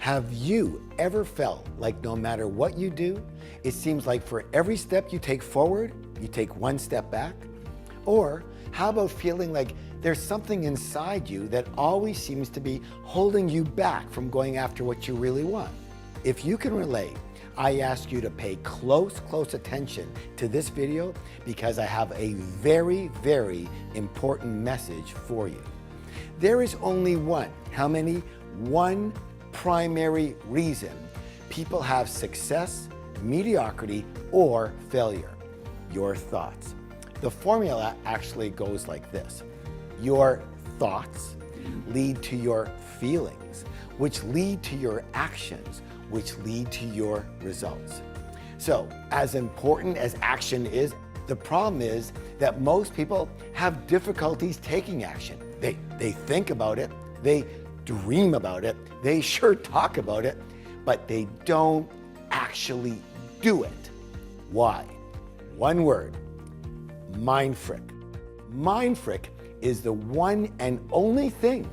Have you ever felt like no matter what you do, it seems like for every step you take forward, you take one step back? Or how about feeling like there's something inside you that always seems to be holding you back from going after what you really want? If you can relate, I ask you to pay close attention to this video because I have a very important message for you. There is only one, how many? One primary reason people have success, mediocrity, or failure: your thoughts. The formula actually goes like this. Your thoughts lead to your feelings, which lead to your actions, which lead to your results. So, as important as action is, the problem is that most people have difficulties taking action. They think about it, they dream about it, they sure talk about it, but they don't actually do it. Why? One word: mind frick. Mind frick is the one and only thing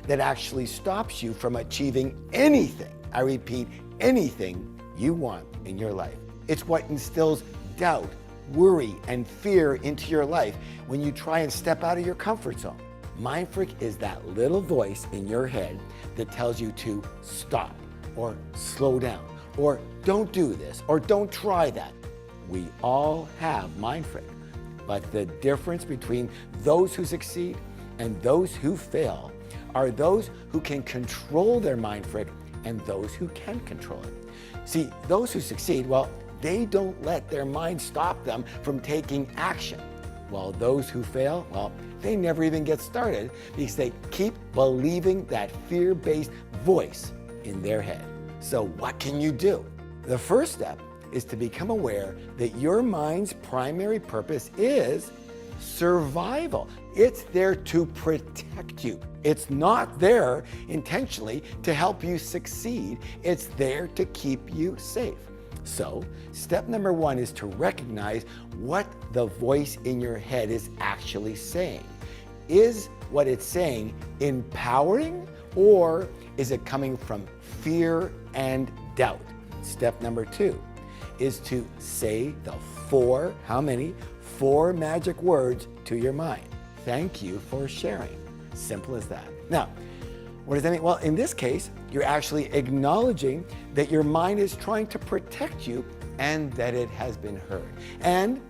that actually stops you from achieving anything, I repeat, anything you want in your life. It's what instills doubt, worry, and fear into your life when you try and step out of your comfort zone. Mind frick is that little voice in your head that tells you to stop, or slow down, or don't do this, or don't try that. We all have mind frick, but the difference between those who succeed and those who fail are those who can control their mind frick and those who can control it. See, those who succeed, well, they don't let their mind stop them from taking action. While those who fail, well, they never even get started because they keep believing that fear-based voice in their head. So what can you do? The first step is to become aware that your mind's primary purpose is survival. It's there to protect you. It's not there intentionally to help you succeed. It's there to keep you safe. So, step number one is to recognize what the voice in your head is actually saying. Is what it's saying empowering, or is it coming from fear and doubt? Step number two is to say the four, how many? 4 magic words to your mind. Thank you for sharing. Simple as that. Now, what does that mean? Well, in this case, you're actually acknowledging that your mind is trying to protect you and that it has been heard. And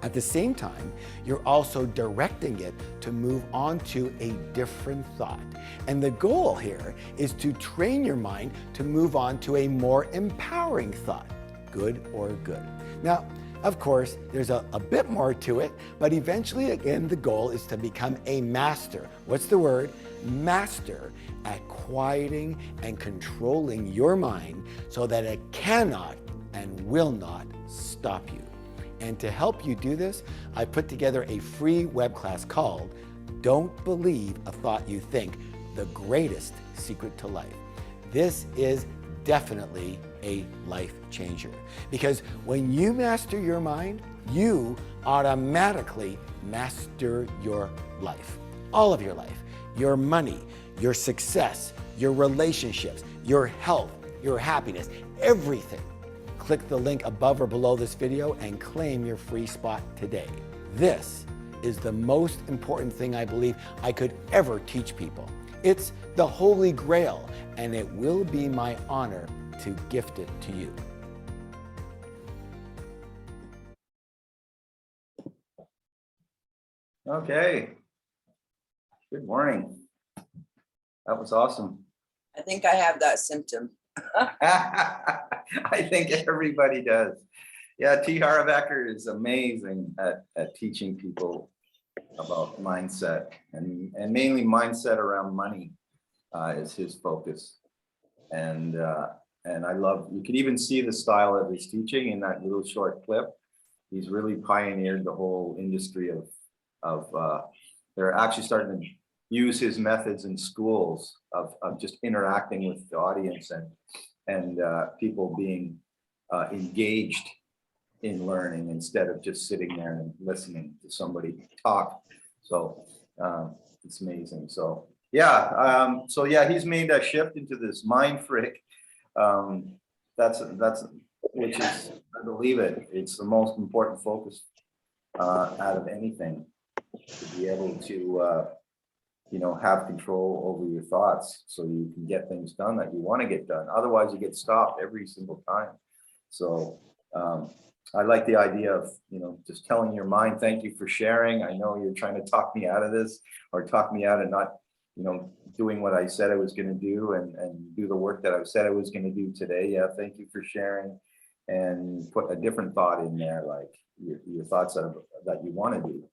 at the same time, you're also directing it to move on to a different thought. And the goal here is to train your mind to move on to a more empowering thought, good or good. Now, of course, there's a bit more to it, but eventually, again, the goal is to become a master. What's the word? Master at quieting and controlling your mind so that it cannot and will not stop you. And to help you do this, I put together a free web class called Don't Believe a Thought You Think, the Greatest Secret to Life. This is definitely a life changer, because when you master your mind, you automatically master your life. All of your life, your money, your success, your relationships, your health, your happiness, everything. Click the link above or below this video and claim your free spot today. This is the most important thing I believe I could ever teach people. It's the Holy Grail, and it will be my honor to gift it to you. Okay. Good morning. That was awesome. I think I have that symptom. I think everybody does. Yeah, T. Haravacker is amazing at teaching people about mindset, and mainly mindset around money is his focus. And I love, you can even see the style of his teaching in that little short clip. He's really pioneered the whole industry of they're actually starting to use his methods in schools of just interacting with the audience and people being engaged in learning instead of just sitting there and listening to somebody talk. So it's amazing. So Yeah. So yeah, he's made a shift into this mind freak. That's which is, I believe it. It's the most important focus out of anything, to be able to have control over your thoughts, so you can get things done that you want to get done. Otherwise, you get stopped every single time. So I like the idea of just telling your mind, thank you for sharing. I know you're trying to talk me out of this, or talk me out of not doing what I said I was going to do, and do the work that I said I was going to do today. Yeah, thank you for sharing, and put a different thought in there, like your thoughts that you want to do,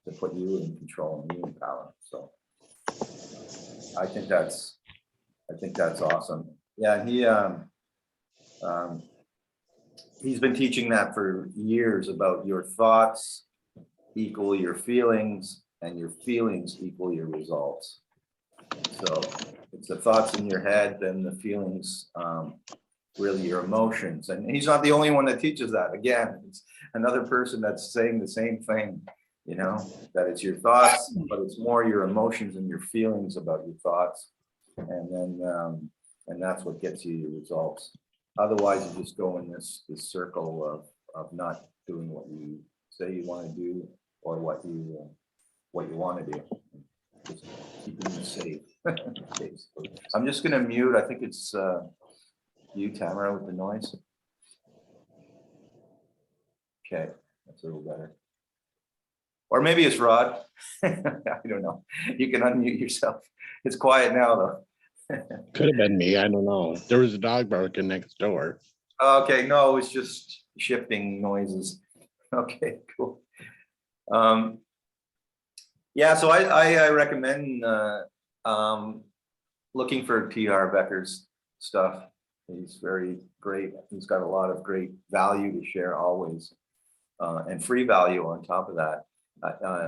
to put you in control and you in power. So I think that's awesome. Yeah, he's been teaching that for years, about your thoughts equal your feelings, and your feelings equal your results. So it's the thoughts in your head, then the feelings, really your emotions. And he's not the only one that teaches that. Again, it's another person that's saying the same thing, that it's your thoughts, but it's more your emotions and your feelings about your thoughts. And then, and that's what gets you your results. Otherwise, you just go in this circle of not doing what you say you want to do, or what you want to do. Just keeping you safe. Basically. I'm just going to mute. I think it's you, Tamara, with the noise. Okay, that's a little better. Or maybe it's Rod. I don't know. You can unmute yourself. It's quiet now, though. Could have been me. I don't know. There was a dog barking next door. Okay, no, it's just shifting noises. Okay, cool. Yeah, so I recommend looking for T.R. Becker's stuff. He's very great. He's got a lot of great value to share always, and free value on top of that.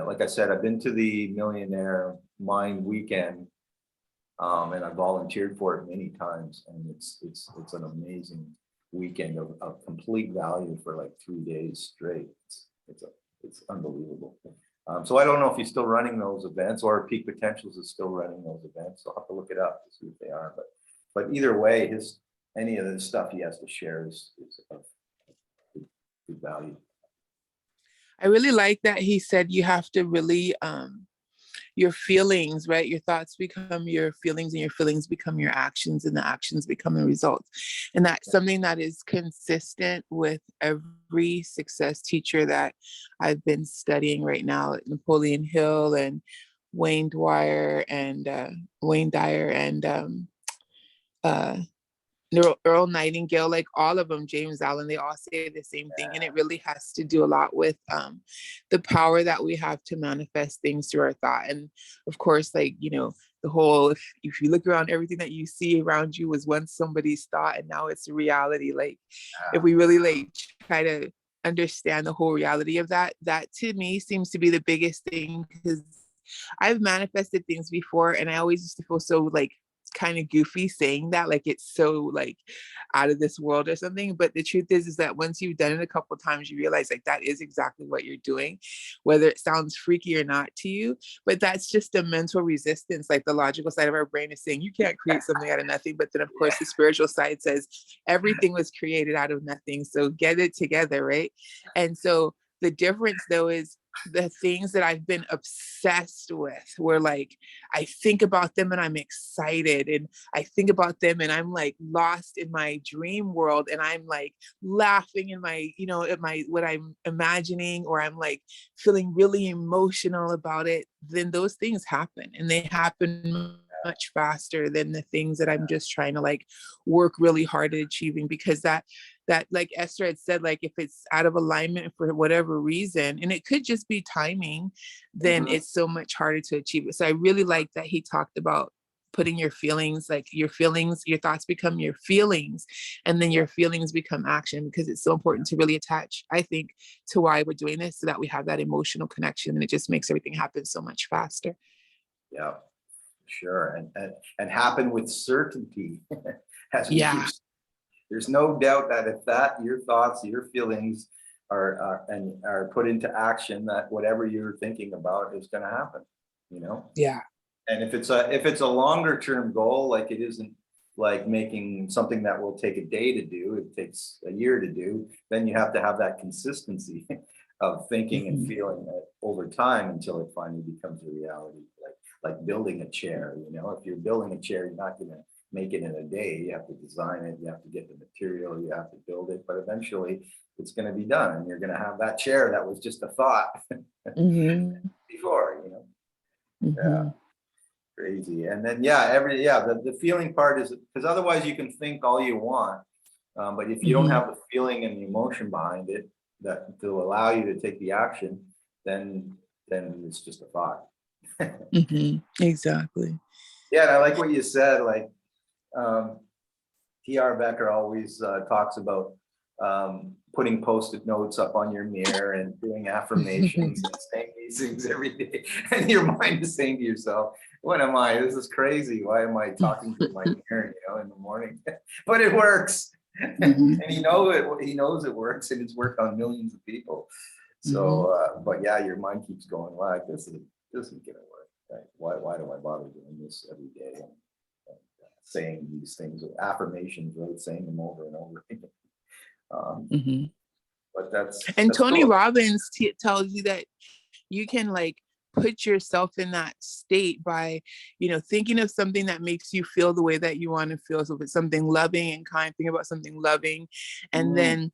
Like I said, I've been to the Millionaire Mind Weekend, and I volunteered for it many times, and it's an amazing weekend of complete value for like 3 days straight. It's unbelievable. So I don't know if he's still running those events, or Peak Potentials is still running those events. So I'll have to look it up to see if they are. But either way, any of the stuff he has to share is of good value. I really like that he said you have to really your feelings, right? Your thoughts become your feelings, and your feelings become your actions, and the actions become the results. And that's something that is consistent with every success teacher that I've been studying right now, like Napoleon Hill and Wayne Dyer and Earl Nightingale, like all of them, James Allen, they all say the same thing. And it really has to do a lot with the power that we have to manifest things through our thought. And of course, like, the whole, if you look around, everything that you see around you was once somebody's thought, and now it's a reality. Like, if we really like try to understand the whole reality of that to me seems to be the biggest thing, because I've manifested things before, and I always used to feel so like kind of goofy saying that, like it's so like out of this world or something. But the truth is that once you've done it a couple of times, you realize like that is exactly what you're doing, whether it sounds freaky or not to you. But that's just a mental resistance. Like the logical side of our brain is saying you can't create something out of nothing. But then of course the spiritual side says everything was created out of nothing. So get it together, right? And so the difference though is the things that I've been obsessed with, where like I think about them and I'm excited, and I think about them and I'm like lost in my dream world, and I'm like laughing in my, at my what I'm imagining, or I'm like feeling really emotional about it, then those things happen, and they happen much faster than the things that I'm just trying to like work really hard at achieving, because that like Esther had said, like if it's out of alignment for whatever reason, and it could just be timing, then it's so much harder to achieve it. So I really like that he talked about putting your feelings, like your thoughts become your feelings, and then your feelings become action, because it's so important to really attach, I think, to why we're doing this, so that we have that emotional connection, and it just makes everything happen so much faster. Yeah, sure. And happen with certainty. There's no doubt that if your thoughts, your feelings are put into action, that whatever you're thinking about is going to happen, Yeah. And if it's a longer term goal, like it isn't like making something that will take a day to do, it takes a year to do, then you have to have that consistency of thinking and feeling it over time until it finally becomes a reality. Like building a chair, you know, if you're building a chair, you're not gonna make it in a day. You have to design it, you have to get the material, you have to build it, but eventually it's gonna be done and you're gonna have that chair that was just a thought Mhm. before, you know. Yeah. Mhm. Crazy. And then the feeling part is because otherwise you can think all you want, but if you don't Mhm. have the feeling and the emotion behind it that to allow you to take the action, then it's just a thought. Mhm. Exactly. Yeah, and I like what you said. Like um, T.R. Becker always talks about putting post-it notes up on your mirror and doing affirmations and saying these things every day. And your mind is saying to yourself, what am I? This is crazy. Why am I talking to my mirror, you know, in the morning? But it works. Mhm. And he knows it works and it's worked on millions of people. Mhm. So, but yeah, your mind keeps going, like, this isn't gonna work. Right? Why do I bother doing this every day? Saying these things, affirmations, right? Saying them over and over again. Mhm. But And that's Tony cool. Robbins tells you that you can like put yourself in that state by, thinking of something that makes you feel the way that you want to feel. So if it's something loving and kind, think about something loving, and Mm, then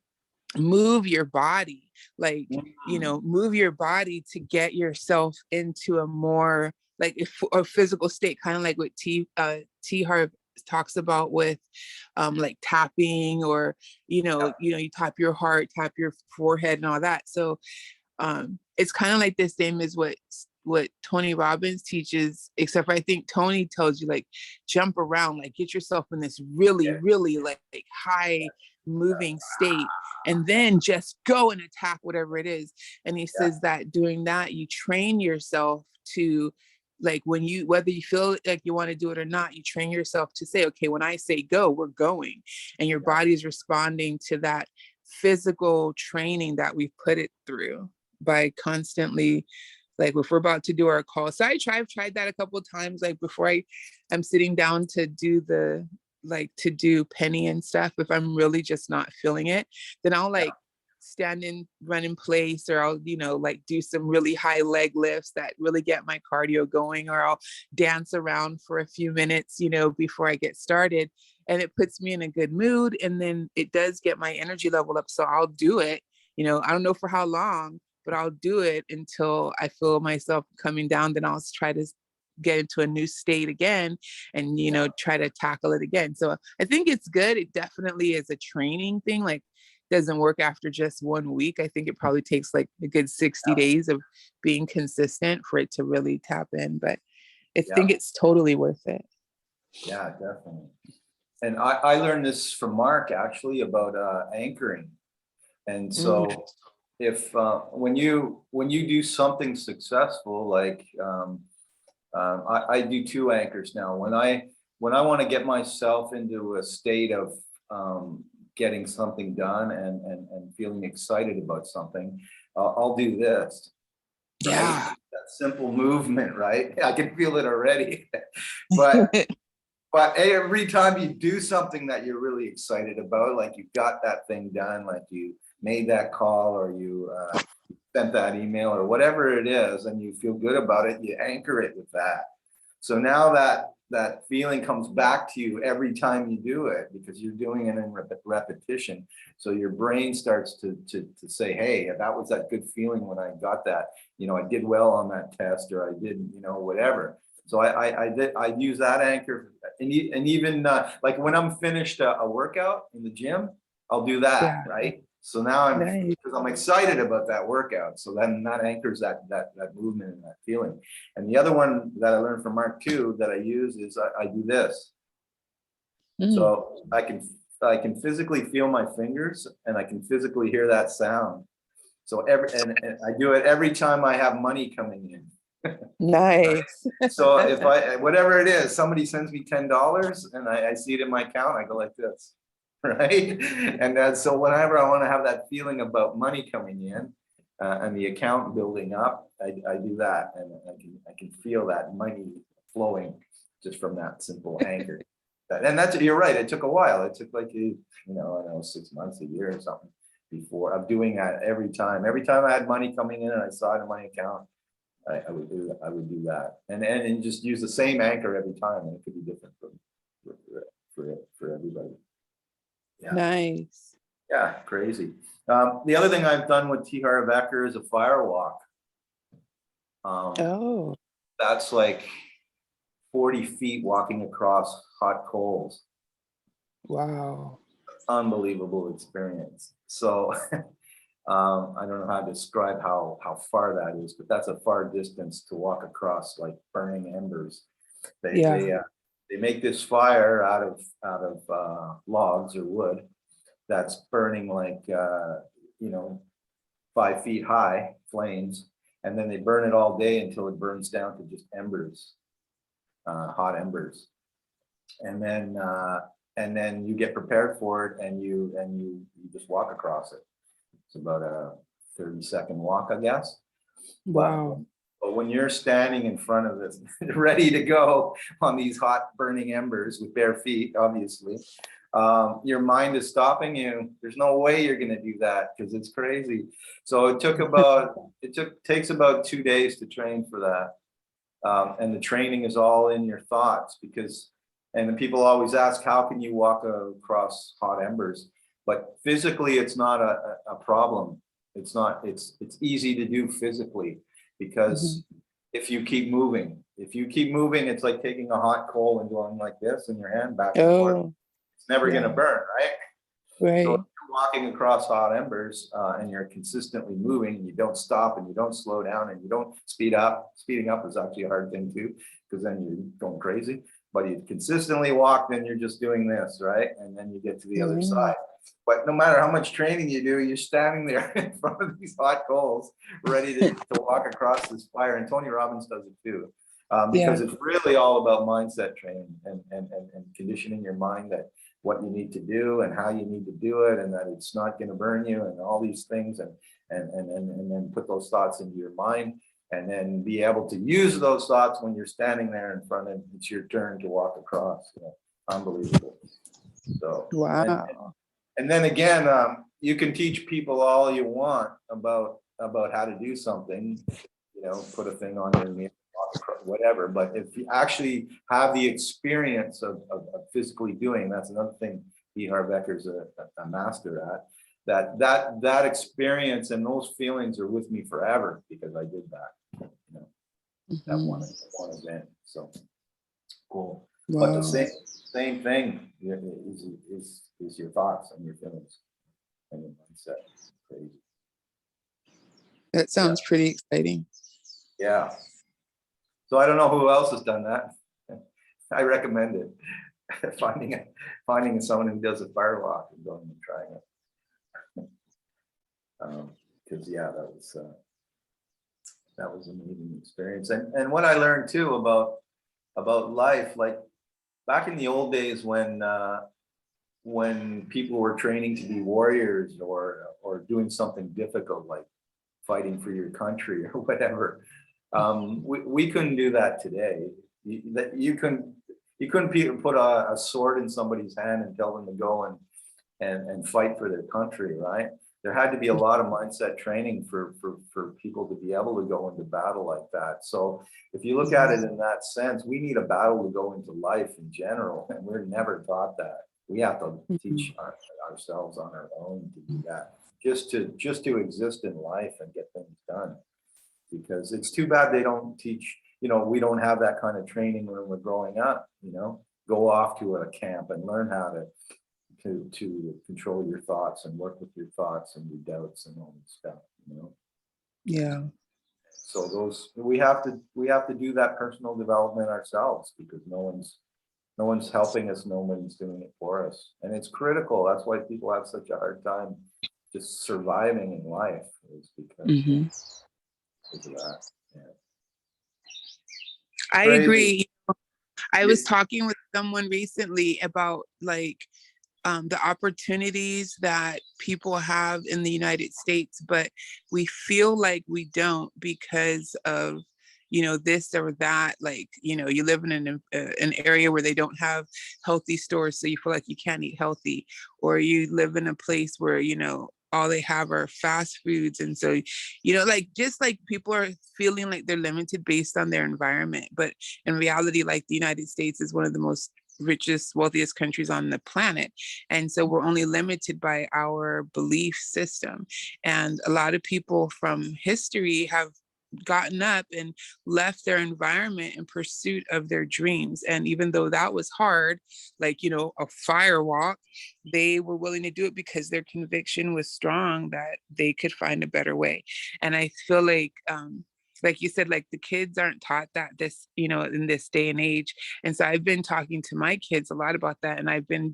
move your body, like, mm, move your body to get yourself into a more like a physical state, kind of like what T Harv talks about with like tapping, or yeah, you tap your heart, tap your forehead and all that. So it's kind of like the same as what Tony Robbins teaches, except for I think Tony tells you like jump around, like get yourself in this really, yeah, really like high moving state, and then just go and attack whatever it is. And he yeah, says that doing that, you train yourself to, like, when you, whether you feel like you want to do it or not, you train yourself to say, okay, when I say go, we're going, and your yeah, body is responding to that physical training that we've put it through by constantly, like if we're about to do our call. So I've tried that a couple of times, like before I'm sitting down to do to do penny and stuff. If I'm really just not feeling it, then I'll yeah, like stand in, run in place, or I'll, like do some really high leg lifts that really get my cardio going, or I'll dance around for a few minutes, before I get started. And it puts me in a good mood. And then it does get my energy level up. So I'll do it, I don't know for how long, but I'll do it until I feel myself coming down. Then I'll try to get into a new state again and, try to tackle it again. So I think it's good. It definitely is a training thing. Like, doesn't work after just 1 week. I think it probably takes like a good 60 days of being consistent for it to really tap in. But I yeah, think it's totally worth it. yeah, definitely. And I learned this from Mark actually about anchoring. And Mm. so if when you do something successful, like I do two anchors now. When I want to get myself into a state of getting something done and feeling excited about something, I'll do this, right? Yeah. That simple movement, right? I can feel it already. but every time you do something that you're really excited about, like you got that thing done, like you made that call, or you sent that email, or whatever it is, and you feel good about it, you anchor it with that. So now that feeling comes back to you every time you do it, because you're doing it in repetition. So your brain starts to say, hey, that was that good feeling when I got that, I did well on that test, or I did, whatever. So I use that anchor, and even like when I'm finished a workout in the gym, I'll do that, Yeah. right? So now Nice. because I'm excited about that workout. So then that anchors that movement and that feeling. And the other one that I learned from Mark too that I use is I do this. Mm. So I can physically feel my fingers, and I can physically hear that sound. So and I do it every time I have money coming in. Nice. So if whatever it is, somebody sends me $10 and I see it in my account, I go like this, right? And so whenever I want to have that feeling about money coming in and the account building up, I do that, and I can feel that money flowing just from that simple anchor. And that's, you're right, it took a while. It took like, I don't know, 6 months, a year or something before. I'm doing that every time. Every time I had money coming in and I saw it in my account, I would do that. And just use the same anchor every time, and it could be different for everybody. Yeah. Nice. Yeah, crazy. The other thing I've done with T. Harv Eker is a fire walk. Oh, That's like 40 feet walking across hot coals. wow. Unbelievable experience. So I don't know how to describe how far that is, but that's a far distance to walk across like burning embers. They make this fire out of logs or wood that's burning like 5 feet high flames, and then they burn it all day until it burns down to just embers, hot embers, and then you get prepared for it, and you just walk across it. It's about a 30-second walk, I guess. Wow. But when you're standing in front of this, ready to go on these hot burning embers with bare feet, obviously, your mind is stopping you. There's no way you're going to do that because it's crazy. So it takes about 2 days to train for that. And the training is all in your thoughts, and the people always ask, how can you walk across hot embers? But physically, it's not a problem. It's easy to do physically, because if you keep moving, it's like taking a hot coal and going like this in your hand back and forth. It's never going to burn, right? Right. So if you're walking across hot embers and you're consistently moving, and you don't stop and you don't slow down and you don't speed up. Speeding up is actually a hard thing too, because then you're going crazy. But you consistently walk, then you're just doing this, right? And then you get to the other side. But no matter how much training you do, you're standing there in front of these hot coals, ready to walk across this fire. And Tony Robbins does it too, because it's really all about mindset training and conditioning your mind that what you need to do and how you need to do it, and that it's not going to burn you, and all these things, and then put those thoughts into your mind, and then be able to use those thoughts when you're standing there in front of it's your turn to walk across. Unbelievable. So wow. and then again, you can teach people all you want about how to do something, put a thing on your knee, whatever. But if you actually have the experience of physically doing, that's another thing T. Harv Eker's a master at. That experience and those feelings are with me forever, because I did that. That one event. So cool. Wow. But the same thing is your thoughts and your feelings and your mindset. Crazy. That sounds pretty exciting. Yeah. So I don't know who else has done that. I recommend it. finding someone who does a fire walk and going and trying it. Because that was an amazing experience. And what I learned too about life, like back in the old days when people were training to be warriors or doing something difficult like fighting for your country or whatever, we couldn't do that today. You couldn't put a sword in somebody's hand and tell them to go and fight for their country, right? There had to be a lot of mindset training for people to be able to go into battle like that. So if you look at it in that sense, we need a battle to go into life in general, and we're never taught that. We have to teach ourselves on our own to do that, just to exist in life and get things done. Because it's too bad they don't teach, we don't have that kind of training when we're growing up, go off to a camp and learn how to control your thoughts and work with your thoughts and your doubts and all this stuff, Yeah. So we have to do that personal development ourselves, because no one's helping us, no one's doing it for us. And it's critical. That's why people have such a hard time just surviving in life, is because of that. Yeah. I Crazy. agree. I was talking with someone recently about the opportunities that people have in the United States, but we feel like we don't because of, this or that, like, you live in an area where they don't have healthy stores, so you feel like you can't eat healthy, or you live in a place where, all they have are fast foods. And so, like, just like people are feeling like they're limited based on their environment. But in reality, like, the United States is one of the most richest, wealthiest countries on the planet. And so we're only limited by our belief system. And a lot of people from history have gotten up and left their environment in pursuit of their dreams. And even though that was hard, like, a fire walk, they were willing to do it because their conviction was strong that they could find a better way. And I feel like you said, like, the kids aren't taught that in this day and age. And so I've been talking to my kids a lot about that. And I've been,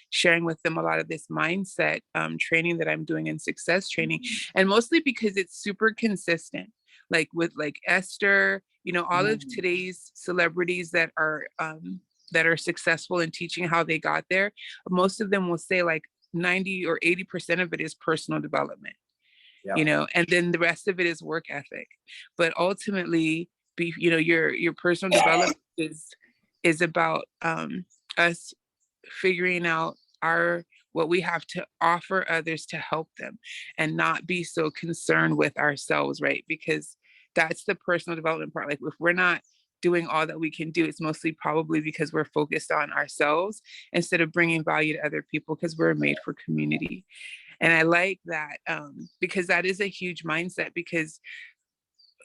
sharing with them a lot of this mindset training that I'm doing in success training. And mostly because it's super consistent, like with like Esther, all of today's celebrities that are successful in teaching how they got there. Most of them will say like 90 or 80% of it is personal development. Yeah. And then the rest of it is work ethic. But ultimately, your personal development is about us figuring out what we have to offer others to help them, and not be so concerned with ourselves, right? Because that's the personal development part. Like, if we're not doing all that we can do, it's mostly probably because we're focused on ourselves instead of bringing value to other people, because we're made for community. And I like that, because that is a huge mindset. Because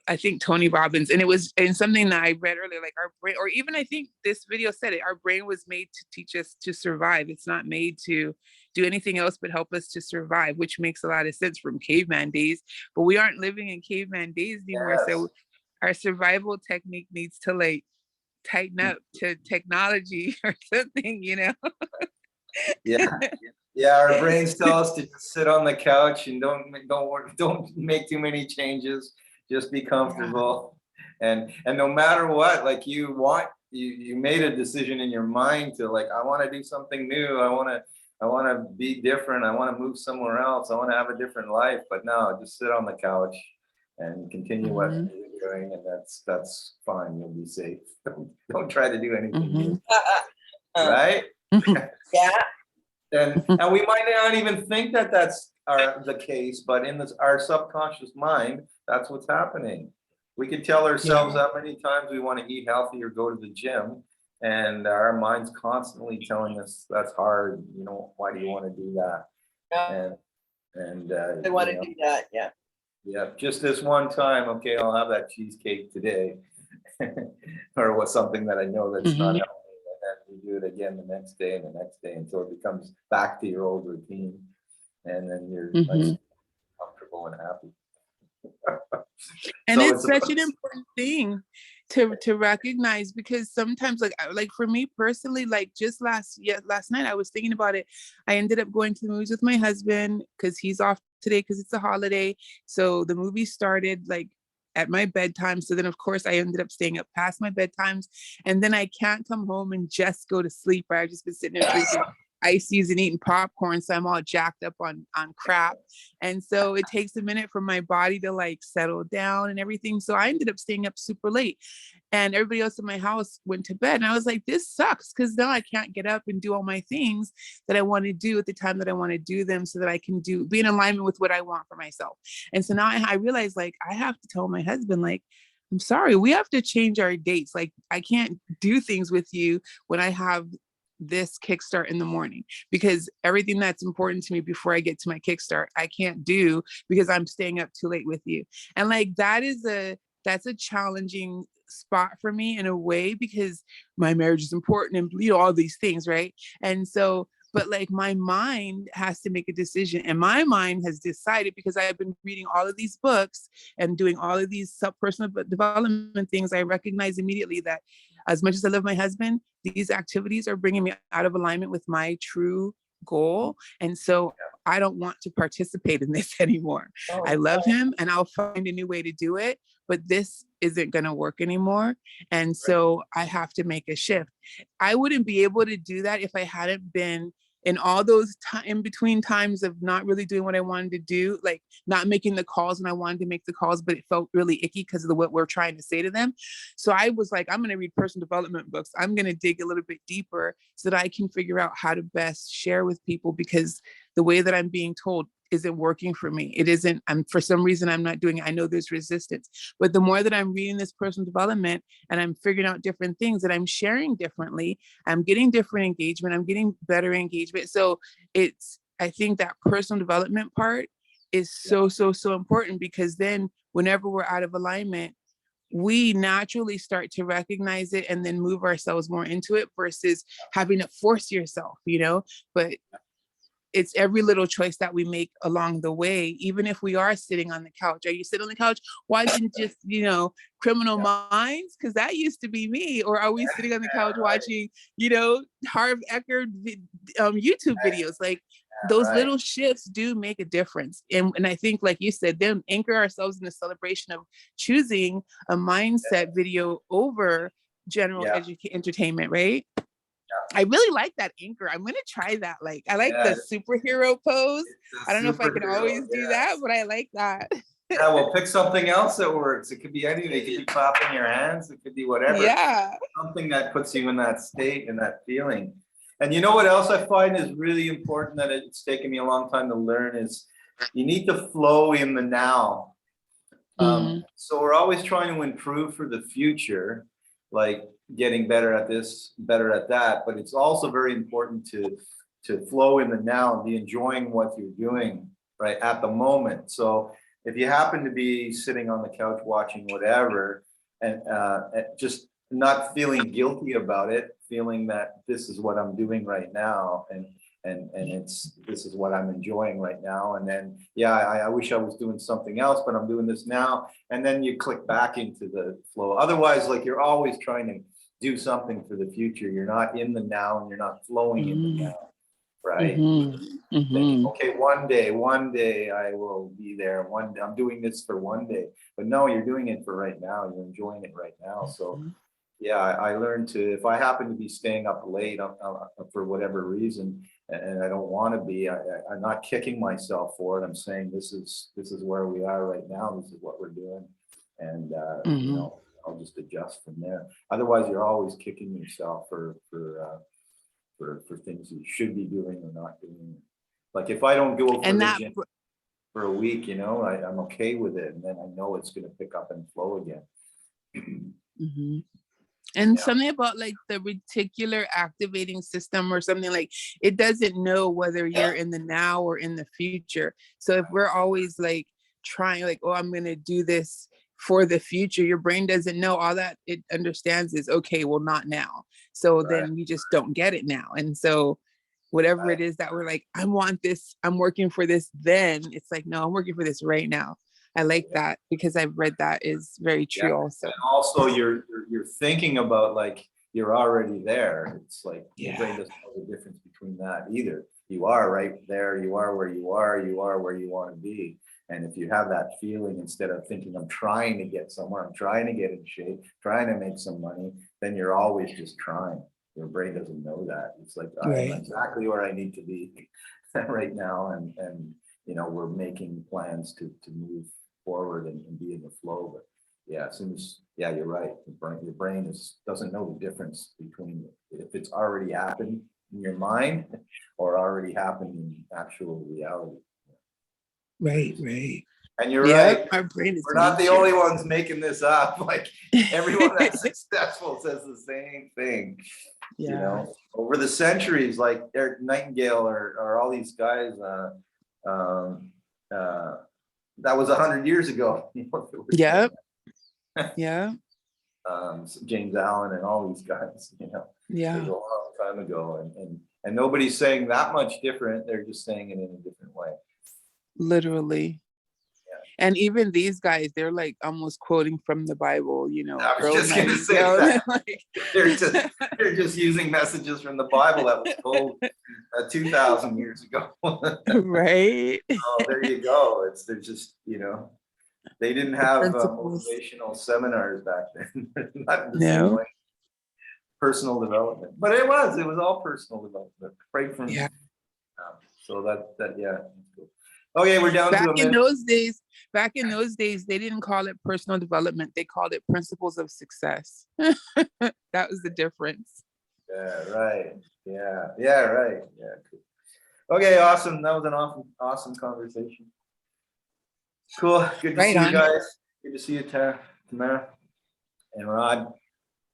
I think Tony Robbins, and it was in something that I read earlier, like, our brain, or even I think this video said it, our brain was made to teach us to survive. It's not made to do anything else but help us to survive, which makes a lot of sense from caveman days. But we aren't living in caveman days anymore. Yes. So our survival technique needs to like tighten up to technology or something, Yeah. Yeah, our brains tell us to just sit on the couch and don't make too many changes. Just be comfortable. And no matter what, like, you made a decision in your mind to, like, I want to do something new. I want to be different. I want to move somewhere else. I want to have a different life. But no, just sit on the couch and continue what you're doing, and that's fine. You'll be safe. Don't try to do anything new, right? Yeah. And we might not even think that that's the case, but in our subconscious mind, that's what's happening. We could tell ourselves how many times we want to eat healthy or go to the gym, and our mind's constantly telling us that's hard. Why do you want to do that? And I want to do that. Yeah. Yeah, just this one time. Okay, I'll have that cheesecake today, or something that I know that's not healthy. And then you do it again the next day and the next day until it becomes back to your old routine, and then you're nice, comfortable and happy. And so it's such an important thing to recognize, because sometimes, like for me personally, like just last night I was thinking about it. I ended up going to the movies with my husband because he's off today because it's a holiday. So the movie started like at my bedtime. So then of course I ended up staying up past my bedtimes, and then I can't come home and just go to sleep. I've just been sitting there drinking ices and eating popcorn, so I'm all jacked up on crap. And so it takes a minute for my body to like settle down and everything. So I ended up staying up super late, and everybody else in my house went to bed, and I was like, this sucks, because now I can't get up and do all my things that I want to do at the time that I want to do them, so that I can be in alignment with what I want for myself. And so now I realize, like, I have to tell my husband, like, I'm sorry, we have to change our dates. Like, I can't do things with you when I have this kickstart in the morning, because everything that's important to me before I get to my kickstart, I can't do because I'm staying up too late with you. And like, that's a challenging spot for me in a way, because my marriage is important and all these things, right? And so, but like, my mind has to make a decision, and my mind has decided, because I've been reading all of these books and doing all of these personal development things, I recognize immediately that as much as I love my husband, these activities are bringing me out of alignment with my true goal. And so I don't want to participate in this anymore. I love him, and I'll find a new way to do it, but this isn't going to work anymore. And so I have to make a shift. I wouldn't be able to do that if I hadn't been in all those in between times of not really doing what I wanted to do, like not making the calls when I wanted to make the calls, but it felt really icky because of what we're trying to say to them. So I was like, I'm going to read personal development books. I'm going to dig a little bit deeper so that I can figure out how to best share with people, because the way that I'm being told isn't working for me. It isn't, for some reason, I'm not doing it. I know there's resistance, but the more that I'm reading this personal development and I'm figuring out different things that I'm sharing differently, I'm getting different engagement, I'm getting better engagement. So I think that personal development part is so important, because then whenever we're out of alignment, we naturally start to recognize it and then move ourselves more into it versus having to force yourself, but it's every little choice that we make along the way. Even if we are sitting on the couch, are you sitting on the couch watching just, Criminal Minds? Because that used to be me. Or are we sitting on the couch watching, Harv Eker YouTube videos? Like those little shifts do make a difference. And I think, like you said, then anchor ourselves in the celebration of choosing a mindset video over general entertainment, right? I really like that anchor. I'm gonna try that. Like, I like the superhero pose. I don't know if I can always do that, but I like that. Yeah, well, pick something else that works. It could be anything. It could be clapping your hands. It could be whatever. Yeah. Something that puts you in that state and that feeling. And you know what else I find is really important that it's taken me a long time to learn is you need to flow in the now. So we're always trying to improve for the future, like getting better at this, better at that. But it's also very important to flow in the now and be enjoying what you're doing right at the moment. So if you happen to be sitting on the couch watching whatever and just not feeling guilty about it, feeling that this is what I'm doing right now and this is what I'm enjoying right now. And then, I wish I was doing something else, but I'm doing this now. And then you click back into the flow. Otherwise, like you're always trying to do something for the future. You're not in the now and you're not flowing in the now, right? Thinking, okay, one day I will be there. One day I'm doing this for one day, but no, you're doing it for right now. You're enjoying it right now. So I learned to, if I happen to be staying up late for whatever reason, and I don't want to be, I'm not kicking myself for it. I'm saying this is where we are right now. This is what we're doing, and I'll just adjust from there. Otherwise, you're always kicking yourself for things you should be doing or not doing. Like if I don't go for the gym for a week, I'm okay with it, and then I know it's going to pick up and flow again. And something about like the reticular activating system or something, like it doesn't know whether you're in the now or in the future. So if we're always like trying like, oh, I'm going to do this for the future, your brain doesn't know. All that it understands is, okay, well, not now. So then you just don't get it now. And so whatever it is that we're like, I want this, I'm working for this, then it's like, no, I'm working for this right now. I like that because I've read that is very true also. And also you're thinking about like you're already there. It's like your brain doesn't know the difference between that either. You are right there, you are where you are where you want to be. And if you have that feeling, instead of thinking I'm trying to get somewhere, I'm trying to get in shape, trying to make some money, then you're always just trying. Your brain doesn't know that. It's like I'm exactly where I need to be right now, and we're making plans to move forward and be in the flow. But as soon as you're right, your brain doesn't know the difference between if it's already happened in your mind or already happened in actual reality. Right. And you're right. Our brain is We're not the only ones making this up. Like everyone that's successful says the same thing. Over the centuries, like Eric Nightingale or all these guys, that was 100 years ago. James Allen and all these guys, it was a long time ago, and nobody's saying that much different. They're just saying it in a different way. Literally. And even these guys, they're like almost quoting from the Bible, I was just going to say that. They're just using messages from the Bible that was told 2,000 years ago. Right. Oh, there you go. They're just, they didn't have motivational seminars back then. Not the same way. Personal development, but it was all personal development, right from So that yeah. That's cool. Okay, we're down to Back a in minute. those days, they didn't call it personal development. They called it principles of success. That was the difference. Yeah, right. Yeah, right. Yeah, cool. Okay, awesome. That was an awesome conversation. Cool. Good to Right see you on. guys. Good to see you, Tamara and Rod.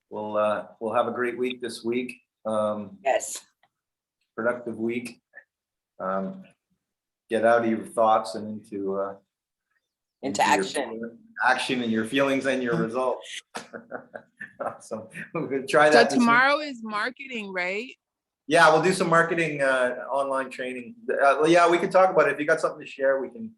We'll have a great week this week. Yes. Productive week. Get out of your thoughts and into Into your action. action and your feelings and your results. Awesome. We're gonna try So that this week. tomorrow is marketing, right? Yeah, we'll do some marketing, online training. Yeah, we can talk about it. If you got something to share, we can